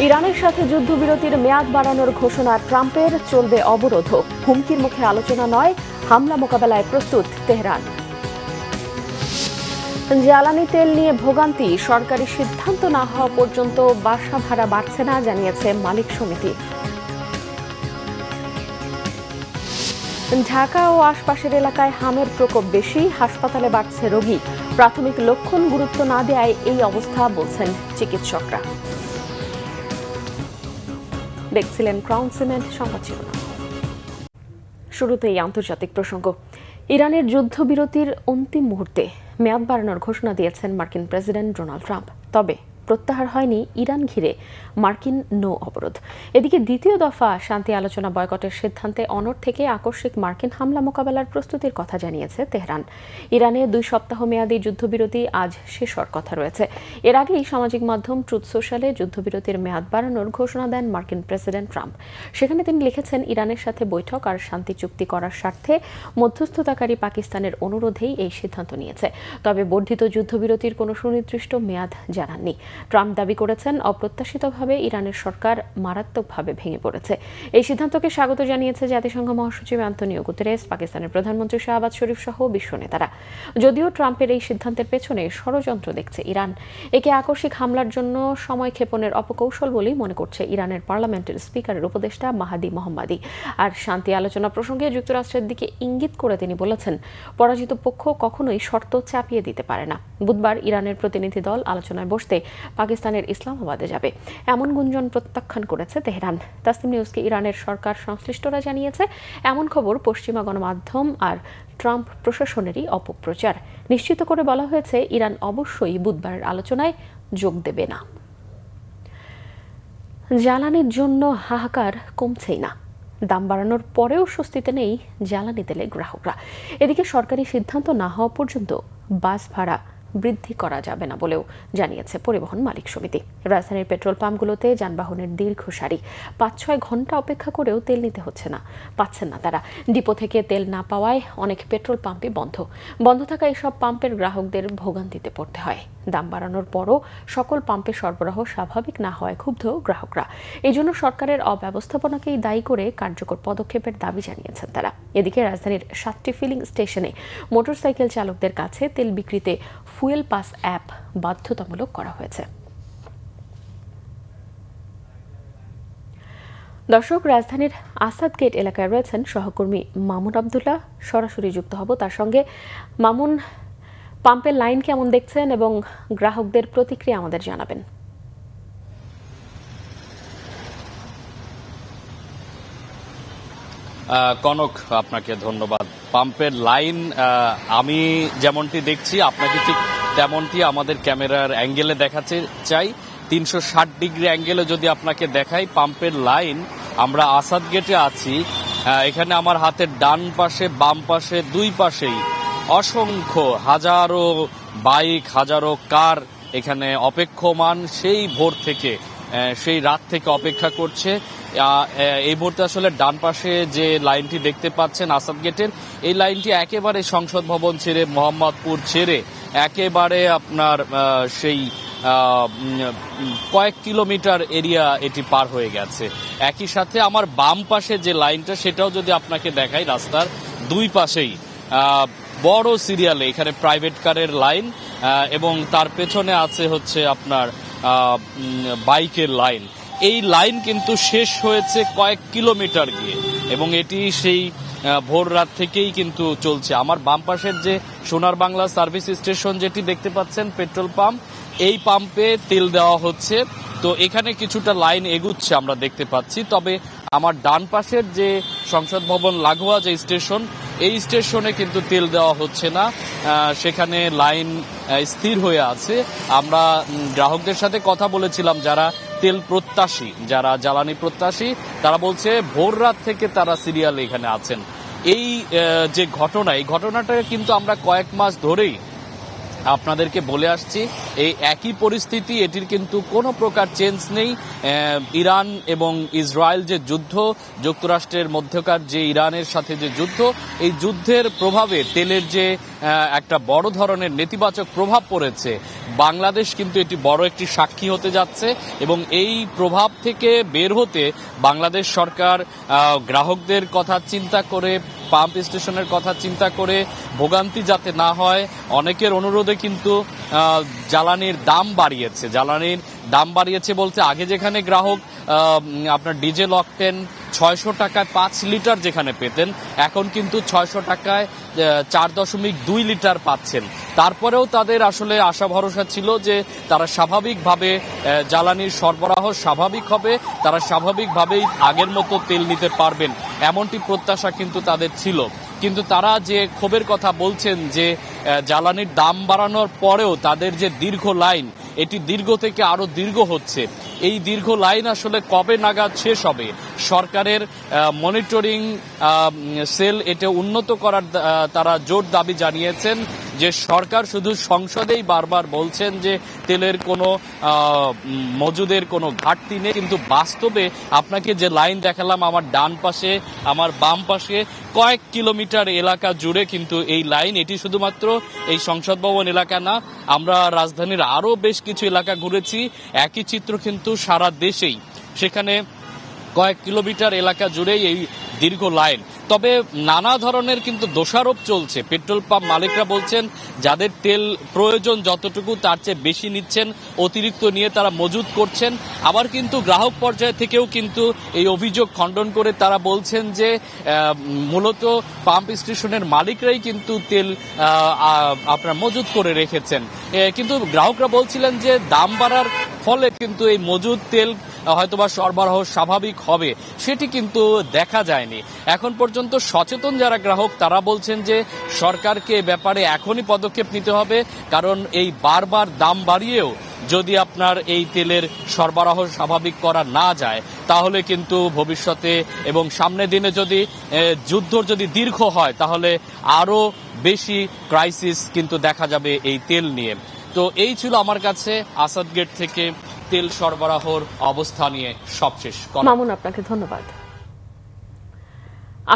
ইরানের সাথে যুদ্ধবিরতির মেয়াদ বাড়ানোর ঘোষণা ট্রাম্পের, চলবে অবরোধ। হুমকির মুখে আলোচনা নয়, হামলা মোকাবেলায় প্রস্তুত তেহরান। জ্বালানি তেল নিয়ে ভোগান্তি, সরকারি সিদ্ধান্ত না হওয়া পর্যন্ত বাসা ভাড়া বাড়ছে না, জানিয়েছে মালিক সমিতি। ঢাকা ও আশপাশের এলাকায় হামের প্রকোপ বেশি, হাসপাতালে বাড়ছে রোগী। প্রাথমিক লক্ষণ গুরুত্ব না দেওয়ায় এই অবস্থা, বলছেন চিকিৎসকরা। দেখছিলেন ক্রাউন সিমেন্ট সংবাদ শিরোনাম। শুরুতেই আন্তর্জাতিক প্রসঙ্গ। ইরানের যুদ্ধবিরতির অন্তিম মুহূর্তে মেয়াদ বাড়ানোর ঘোষণা দিয়েছেন মার্কিন প্রেসিডেন্ট ডোনাল্ড ট্রাম্প। তবে প্রত্যাহার হয়নি ইরান ঘিরে মার্কিন নৌ অবরোধ। এদিকে দ্বিতীয় দফা শান্তি আলোচনা বয়কটের সিদ্ধান্তে অনড় থেকে আকস্মিক মার্কিন হামলা মোকাবেলার প্রস্তুতির কথা জানিয়েছে তেহরান। ইরানে 2 সপ্তাহ মেয়াদী যুদ্ধবিরতি আজ শেষ হওয়ার কথা রয়েছে। এর আগেই সামাজিক মাধ্যম ট্রুথ সোশ্যালে যুদ্ধবিরতির মেয়াদ বাড়ানোর ঘোষণা দেন মার্কিন প্রেসিডেন্ট ট্রাম্প। সেখানে তিনি লিখেছেন, ইরানের সাথে বৈঠক আর শান্তি চুক্তি করার স্বার্থে মধ্যস্থতাকারী পাকিস্তানের অনুরোধেই এই সিদ্ধান্ত নিয়েছে। তবে বর্ধিত যুদ্ধবিরতির কোনো সুনির্দিষ্ট মেয়াদ জানাননি। ট্রাম্প দাবি করেছেন, অপ্রত্যাশিতভাবে ইরানের সরকার মারাত্মকভাবে ভেঙে পড়েছে। এই সিদ্ধান্তকে স্বাগত জানিয়েছে জাতিসংঘ মহাসচিব অ্যান্তোনিও গুতেরেস, পাকিস্তানের প্রধানমন্ত্রী শাহবাজ শরীফ সহ বিশ্ব নেতারা। যদিও ট্রাম্পের এই সিদ্ধান্তের পেছনে ষড়যন্ত্র দেখছে ইরান। একে আকস্মিক হামলার জন্য সময় ক্ষেপণের অপকৌশল বলেই মনে করছে ইরানের পার্লামেন্টের স্পিকারের উপদেষ্টা মাহাদি মোহাম্মদী। আর শান্তি আলোচনা প্রসঙ্গে যুক্তরাষ্ট্রের দিকে ইঙ্গিত করে তিনি বলেছেন, পরাজিত পক্ষ কখনোই শর্ত চাপিয়ে দিতে পারে না। বুধবার ইরানের প্রতিনিধি দল আলোচনায় বসতে পাকিস্তানের ইসলামাবাদে যাবে, এমন গুঞ্জন প্রত্যাখ্যান করেছে তেহরান। তাসনিম নিউজকে ইরানের সরকার সংশ্লিষ্টরা জানিয়েছে, এমন খবর পশ্চিমা গণমাধ্যম আর ট্রাম্প প্রশাসনেরই অপপ্রচার। নিশ্চিত করে বলা হয়েছে, ইরান অবশ্যই বুধবারের আলোচনায় যোগ দেবে না। জ্বালানির জন্য হাহাকার কমছেই না। দাম বাড়ানোর পরেও স্বস্তিতে নেই জ্বালানি তেলের গ্রাহকরা। এদিকে সরকারি সিদ্ধান্ত না হওয়া পর্যন্ত বাস ভাড়া বৃদ্ধি করা যাবে না বলেও জানিয়েছে পরিবহন মালিক সমিতি। রাজধানীর পেট্রোল পাম্পগুলোতে যানবাহনের দীর্ঘ সারি, 5-6 ঘন্টা অপেক্ষা করেও তেল নিতে পাচ্ছেন না তারা। ডিপো থেকে তেল না পাওয়ায় অনেক পেট্রোল পাম্পই বন্ধ থাকা এসব পাম্পের গ্রাহকদের ভোগান্তিতে পড়তে হয়। দাম বাড়ানোর পরও সকল পাম্পে সরবরাহ স্বাভাবিক না হওয়ায় ক্ষুব্ধ গ্রাহকরা। এই জন্য সরকারের অব্যবস্থাপনাকেই দায়ী করে কার্যকর পদক্ষেপের দাবি জানিয়েছেন তারা। এদিকে রাজধানীর 7টি ফিলিং স্টেশনে মোটরসাইকেল চালকদের কাছে তেল বিক্রিতে ফুয়েল পাস অ্যাপ বাধ্যতামূলক করা হয়েছে। দর্শক, রাজধানীর আসাদ গেট এলাকায় রয়েছেন সহকর্মী মামুন আবদুল্লাহ। সরাসরি যুক্ত হব তার সঙ্গে। মামুন, পাম্পের লাইন কেমন দেখছেন এবং গ্রাহকদের প্রতিক্রিয়া আমাদের জানাবেন। কনক, আপনাকে ধন্যবাদ। পাম্পের লাইন আমি যেমনটি দেখছি, আপনাকে ঠিক তেমনটি আমাদের ক্যামেরার অ্যাঙ্গেলে দেখাতে চাই। 360 ডিগ্রি অ্যাঙ্গেলে যদি আপনাকে দেখাই পাম্পের লাইন, আমরা আসাদ গেটে আছি। এখানে আমার হাতের ডান পাশে, বাম পাশে, দুই পাশেই অসংখ্য হাজারো বাইক, হাজারো কার এখানে অপেক্ষমান। সেই ভোর থেকে, সেই রাত থেকে অপেক্ষা করছে। এই মুহূর্তে আসলে ডান পাশে যে লাইনটি দেখতে পাচ্ছেন আসাদ গেটের, এই লাইনটি একেবারে সংসদ ভবন ছেড়ে, মোহাম্মদপুর ছেড়ে একেবারে আপনার সেই কয়েক কিলোমিটার এরিয়া এটি পার হয়ে গেছে। একই সাথে আমার বাম পাশে যে লাইনটা, সেটাও যদি আপনাকে দেখাই, রাস্তার দুই পাশেই বড় সিরিয়ালে এখানে প্রাইভেট কারের লাইন, এবং তার পেছনে আছে হচ্ছে আপনার বাইকের লাইন। এই লাইন কিন্তু শেষ হয়েছে কয়েক কিলোমিটার গিয়ে, এবং এটি সেই ভোর রাত থেকেই কিন্তু চলছে। আমার বাম পাশের যে সোনার বাংলা সার্ভিস স্টেশন যেটি দেখতে পাচ্ছেন, পেট্রোল পাম্প, এই পাম্পে তেল দেওয়া হচ্ছে। তো এখানে কিছুটা লাইন এগুচ্ছে আমরা দেখতে পাচ্ছি। তবে আমার ডান পাশের যে সংসদ ভবন লাগোয়া যে স্টেশন, এই স্টেশনে কিন্তু তেল দেওয়া হচ্ছে না, সেখানে লাইন স্থির হয়ে আছে। আমরা গ্রাহকদের সাথে কথা বলেছিলাম, যারা তেল প্রত্যাশী, যারা জ্বালানি প্রত্যাশী, তারা বলছে ভোর রাত থেকে তারা সিরিয়ালে এখানে আছেন। এই যে ঘটনা, এই ঘটনাটা কিন্তু আমরা কয়েক মাস ধরেই আপনাদেরকে বলে আসছি। এই একই পরিস্থিতি, এটির কিন্তু কোনো প্রকার চেঞ্জ নেই। ইরান এবং ইসরায়েল যে যুদ্ধ, যুক্তরাষ্ট্রের মধ্যকার যে ইরানের সাথে যে যুদ্ধ, এই যুদ্ধের প্রভাবে তেলের যে একটা বড় ধরনের নেতিবাচক প্রভাব পড়েছে, বাংলাদেশ কিন্তু এটি বড় একটি সাক্ষী হতে যাচ্ছে। এবং এই প্রভাব থেকে বের হতে বাংলাদেশ সরকার গ্রাহকদের কথা চিন্তা করে, পাম্প স্টেশনের কথা চিন্তা করে, ভোগান্তি যাতে না হয়, অনেকের অনুরোধে কিন্তু জ্বালানির দাম বাড়িয়েছে বলতে আগে যেখানে গ্রাহক আপনার ডিজেল অকটেন 600 টাকায় 5 লিটার যেখানে পেতেন, এখন কিন্তু 600 টাকায় 4.2 লিটার পাচ্ছেন। তারপরেও তাদের আসলে আশা ভরসা ছিল যে তারা স্বাভাবিকভাবে জ্বালানির সরবরাহ স্বাভাবিক হবে, তারা স্বাভাবিকভাবেই আগের মতো তেল নিতে পারবেন, এমনটি প্রত্যাশা কিন্তু তাদের ছিল। কিন্তু তারা যে ক্ষোভের কথা বলছেন যে জ্বালানির দাম বাড়ানোর পরেও তাদের যে দীর্ঘ লাইন, এটি দীর্ঘ থেকে আরো দীর্ঘ হচ্ছে। এই দীর্ঘ লাইন আসলে কবে নাগাদ শেষ হবে? সরকারের মনিটরিং সেল এটা উন্নত করার তারা জোর দাবি জানিয়েছেন যে সরকার শুধু সংসদেই বারবার বলছেন যে তেলের কোনো মজুদের কোনো ঘাটতি নেই, কিন্তু বাস্তবে আপনাকে যে লাইন দেখালাম আমার ডান পাশে আমার বাম পাশে কয়েক কিলোমিটার এলাকা জুড়ে কিন্তু এই লাইন, এটি শুধুমাত্র এই সংসদ ভবন এলাকা না, আমরা রাজধানীর আরো বেশ কিছু এলাকা ঘুরেছি, একই চিত্র কিন্তু সারা দেশেই, সেখানে কয়েক কিলোমিটার এলাকা জুড়েই এই দীর্ঘ লাইন। তবে নানা ধরনের কিন্তু দোষারোপ চলছে। পেট্রোল পাম্প মালিকরা বলছেন যাদের তেল প্রয়োজন যতটুকু তার চেয়ে বেশি নিচ্ছেন, অতিরিক্ত নিয়ে তারা মজুত করছেন। আবার কিন্তু গ্রাহক পর্যায় থেকেও কিন্তু এই অভিযোগ খণ্ডন করে তারা বলছেন যে মূলত পাম্প স্টেশনের মালিকরাই কিন্তু তেল আপনার মজুত করে রেখেছেন। কিন্তু গ্রাহকরা বলছিলেন যে দাম বাড়ার ফলে কিন্তু এই মজুদ তেল হয়তোবা সরবরাহ স্বাভাবিক হবে, সেটি কিন্তু দেখা যায়নি এখন পর্যন্ত। সচেতন যারা গ্রাহক তারা বলছেন যে সরকারকে এ ব্যাপারে এখনই পদক্ষেপ নিতে হবে, কারণ এই বারবার দাম বাড়িয়েও যদি আপনার এই তেলের সরবরাহ স্বাভাবিক করা না যায় তাহলে কিন্তু ভবিষ্যতে এবং সামনের দিনে যদি যুদ্ধ যদি দীর্ঘ হয় তাহলে আরো বেশি ক্রাইসিস কিন্তু দেখা যাবে এই তেল নিয়ে। তো এই ছিল আমার কাছে আসাদ গেট থেকে তেল সরবরাহর অবস্থা নিয়ে সবশেষ। মামুন, আপনাকে ধন্যবাদ।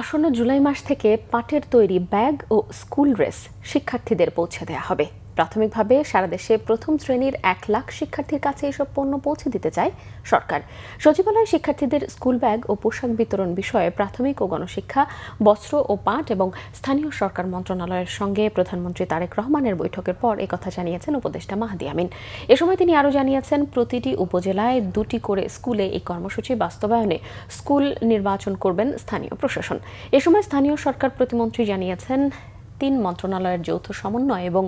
আসন্ন জুলাই মাস থেকে পাটের তৈরি ব্যাগ ও স্কুল ড্রেস শিক্ষার্থীদের পৌঁছে দেওয়া হবে। প্রাথমিকভাবে সারা দেশে প্রথম শ্রেণীর 1 লাখ শিক্ষার্থীর কাছে এসব পণ্য পৌঁছে দিতে চায় সরকার। সচিবালয়ে শিক্ষার্থীদের স্কুল ব্যাগ ও পোশাক বিতরণ বিষয়ে প্রাথমিক ও গণশিক্ষা, বস্ত্র ও পাট এবং স্থানীয় সরকার মন্ত্রণালয়ের সঙ্গে প্রধানমন্ত্রী তারেক রহমানের বৈঠকের পর একথা জানিয়েছেন উপদেষ্টা মাহদি আমিন। এ সময় তিনি আরও জানিয়েছেন, প্রতিটি উপজেলায় 2টি করে স্কুলে এই কর্মসূচি বাস্তবায়নে স্কুল নির্বাচন করবেন স্থানীয় প্রশাসন। এ সময় স্থানীয় সরকার প্রতিমন্ত্রী জানিয়েছেন 3 মন্ত্রণালয়ের যৌথ সমন্বয় এবং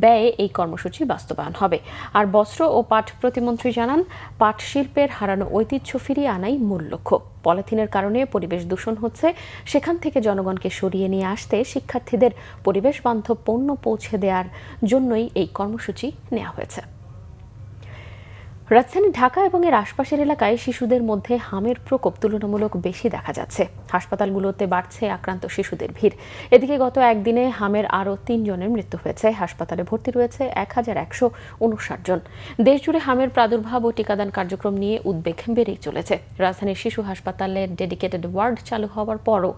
ব্যয়ে এই কর্মসূচি বাস্তবায়ন হবে। আর বস্ত্র ও পাট প্রতিমন্ত্রী জানান, পাট শিল্পের হারানো ঐতিহ্য ফিরিয়ে আনাই মূল লক্ষ্য। পলিথিনের কারণে পরিবেশ দূষণ হচ্ছে, সেখান থেকে জনগণকে সরিয়ে নিয়ে আসতে শিক্ষার্থীদের পরিবেশ বান্ধব পণ্য পৌঁছে দেওয়ার জন্যই এই কর্মসূচি নেওয়া হয়েছে। রাজধানী ঢাকা এবং এর আশপাশের এলাকায় শিশুদের মধ্যে হামের প্রকোপ তুলনামূলক বেশি দেখা যাচ্ছে। হাসপাতালগুলোতে বাড়ছে আক্রান্ত শিশুদের ভিড়। এদিকে গত একদিনে হামের আরও 3 জনের মৃত্যু হয়েছে। হাসপাতালে ভর্তি রয়েছে 1159 জন। দেশজুড়ে হামের প্রাদুর্ভাব ও টিকাদান কার্যক্রম নিয়ে উদ্বেগ বেড়েই চলেছে। রাজধানীর শিশু হাসপাতালের ডেডিকেটেড ওয়ার্ড চালু হওয়ার পরও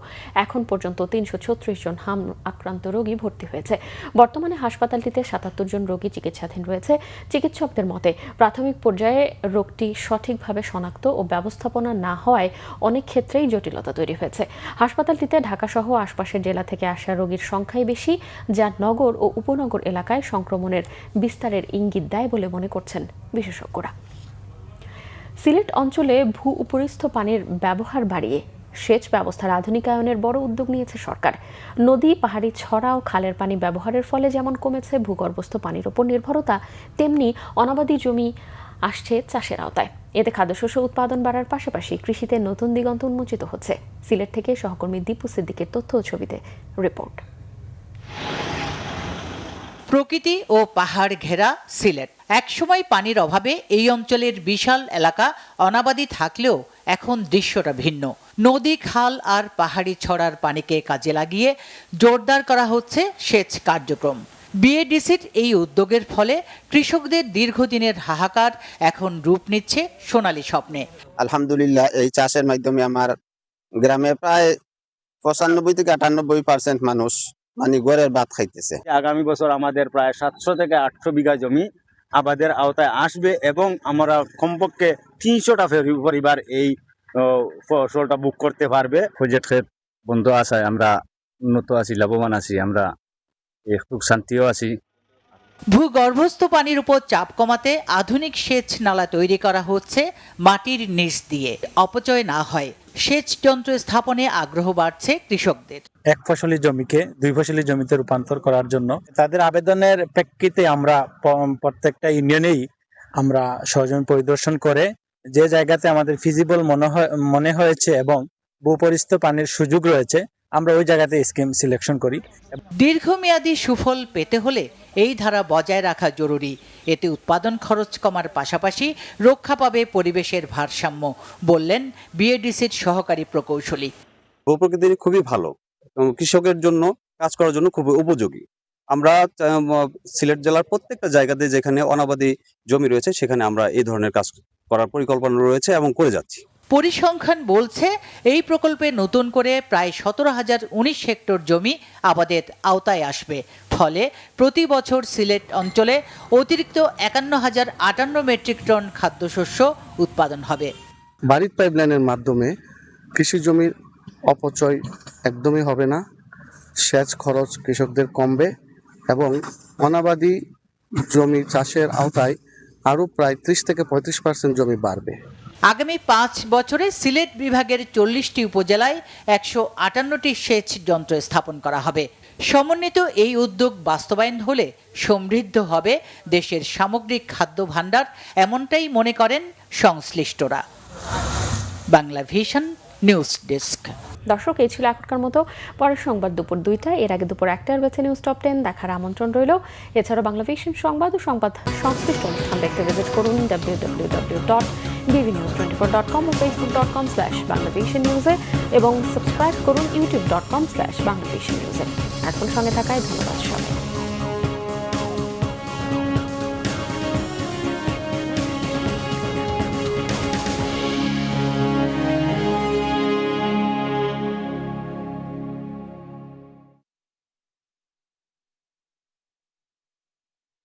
এখন পর্যন্ত 336 জন হাম আক্রান্ত রোগী ভর্তি হয়েছে। বর্তমানে হাসপাতালটিতে 77 জন রোগী চিকিৎসাধীন রয়েছে। চিকিৎসকদের মতে প্রাথমিক পর্যায়ে রোগটি সঠিকভাবে শনাক্ত ও ব্যবস্থাপনা না হওয়ায় অনেক ক্ষেত্রেই জটিলতা তৈরি হয়েছে। হাসপাতালটিতে ঢাকাসহ আশপাশের জেলা থেকে আসা রোগীর সংখ্যাই বেশি, যা নগর ও উপনগর এলাকায় সংক্রমণের বিস্তারের ইঙ্গিত দেয় বলে মনে করছেন বিশেষজ্ঞরা। সিলেট অঞ্চলে ভূ-উপরিস্থ পানির ব্যবহার বাড়িয়ে সেচ ব্যবস্থার আধুনিকায়নের বড় উদ্যোগ নিয়েছে সরকার। নদী, পাহাড়ি ছড়া ও খালের পানি ব্যবহারের ফলে যেমন কমেছে ভূগর্ভস্থ পানির উপর নির্ভরতা, তেমনি অনাবাদি জমি আসছে চাষের আওতায়। এতে খাদ্যশস্য উৎপাদন বাড়ার পাশাপাশি কৃষিতে নতুন দিগন্ত উন্মোচিত হচ্ছে। সিলেট থেকে সহকর্মী দীপু সিদ্দিকের তথ্য ও ছবিতে রিপোর্ট। প্রকৃতি ও পাহাড় ঘেরা সিলেট। একসময় পানির অভাবে এই অঞ্চলের বিশাল এলাকা অনাবাদি থাকলেও এখন দৃশ্যটা ভিন্ন। নদী, খাল আর পাহাড়ি ছড়ার পানিকে কাজে লাগিয়ে জোরদার করা হচ্ছে সেচ কার্যক্রম। বিএডিসির এই উদ্যোগের ফলে কৃষকদের দীর্ঘদিনের হাহাকার এখন রূপ নিচ্ছে সোনালী স্বপ্নে। আলহামদুলিল্লাহ, এই চাষের মাধ্যমে আমার গ্রামে প্রায় 95 থেকে 98% মানুষ মানে ঘরের ভাত খাইতেছে। আগামী বছর আমাদের প্রায় 700 থেকে 800 বিঘা জমি আবাদের আওতায় আসবে এবং আমরা কমপক্ষে 300টা পরিবার এই ফসলটা বুক করতে পারবে। প্রজেক্টের বন্ধ আসায় আমরা উন্নত আছি, লাভবান আছি, আমরা খুব শান্তিও আছি। ভূগর্ভস্থ পানির উপর চাপ কমাতে আধুনিক সেচ নালা তৈরি করা হচ্ছে মাটির নিচ দিয়ে, অপচয় না হয় সেচ যন্ত্র স্থাপনে আগ্রহ বাড়ছে কৃষকদের। এক ফসলি জমিকে দুই ফসলি জমিতে রূপান্তর করার জন্য তাদের আবেদনের প্রেক্ষিতে আমরা প্রত্যেকটা ইউনিয়নেই আমরা সরজমি পরিদর্শন করে যে জায়গাতে আমাদের ফিজিবল মনে হয়েছে এবং ভূপরিস্থ পানির সুযোগ রয়েছে আমরা ওই জায়গাতে স্কিম সিলেকশন করি। দীর্ঘমেয়াদী সুফল পেতে হলে এই ধারা বজায় রাখা জরুরি। এতে উৎপাদন খরচ কমার পাশাপাশি রক্ষা পাবে পরিবেশের ভারসাম্য, বললেন বিএডিসির সহকারী প্রকৌশলী। ভূপ্রকৃতি খুবই ভালো এবং কৃষকের জন্য কাজ করার জন্য খুবই উপযোগী। আমরা সিলেট জেলার প্রত্যেকটা জায়গাতে যেখানে অনাবাদি জমি রয়েছে সেখানে আমরা এই ধরনের কাজ করার পরিকল্পনা রয়েছে এবং করে যাচ্ছি। পরিসংখ্যান বলছে এই প্রকল্পে নতুন করে প্রায় 17,019 হেক্টর জমি আবাদের আওতায় আসবে। ফলে প্রতি বছর সিলেট অঞ্চলে অতিরিক্ত 51,058 মেট্রিক টন খাদ্যশস্য উৎপাদন হবে। বাড়ির পাইপলাইনের মাধ্যমে কৃষি জমির অপচয় একদমই হবে না, সেচ খরচ কৃষকদের কমবে এবং অনাবাদি জমি চাষের আওতায় আরও প্রায় 30 থেকে 35% জমি বাড়বে। আগামী 5 বছরে সিলেট বিভাগের 40টি উপজেলায় 158টি সেচ যন্ত্র স্থাপন করা হবে। সমন্বিত এই উদ্যোগ বাস্তবায়ন হলে সমৃদ্ধ হবে দেশের সামগ্রিক খাদ্য ভাণ্ডার, এমনটাই মনে করেন সংশ্লিষ্টরা। Bangla vision news desk. দর্শক, এই ছিল এখনকার মতো। পরের সংবাদ দুপুর 2টায়, এর আগে দুপুর 1টার বেছে নিউজ টপ 10 দেখার আমন্ত্রণ রইল। এছাড়াও বাংলা ভিশন সংবাদ ও সংবাদ সংশ্লিষ্ট অনুষ্ঠান দেখতে ভিজিট করুন www.bvnews24.com ও facebook.com/banglavishnnews এবং সাবস্ক্রাইব করুন youtube.com/banglavishnnews। এখন সঙ্গে থাকায় ধন্যবাদ সবাই।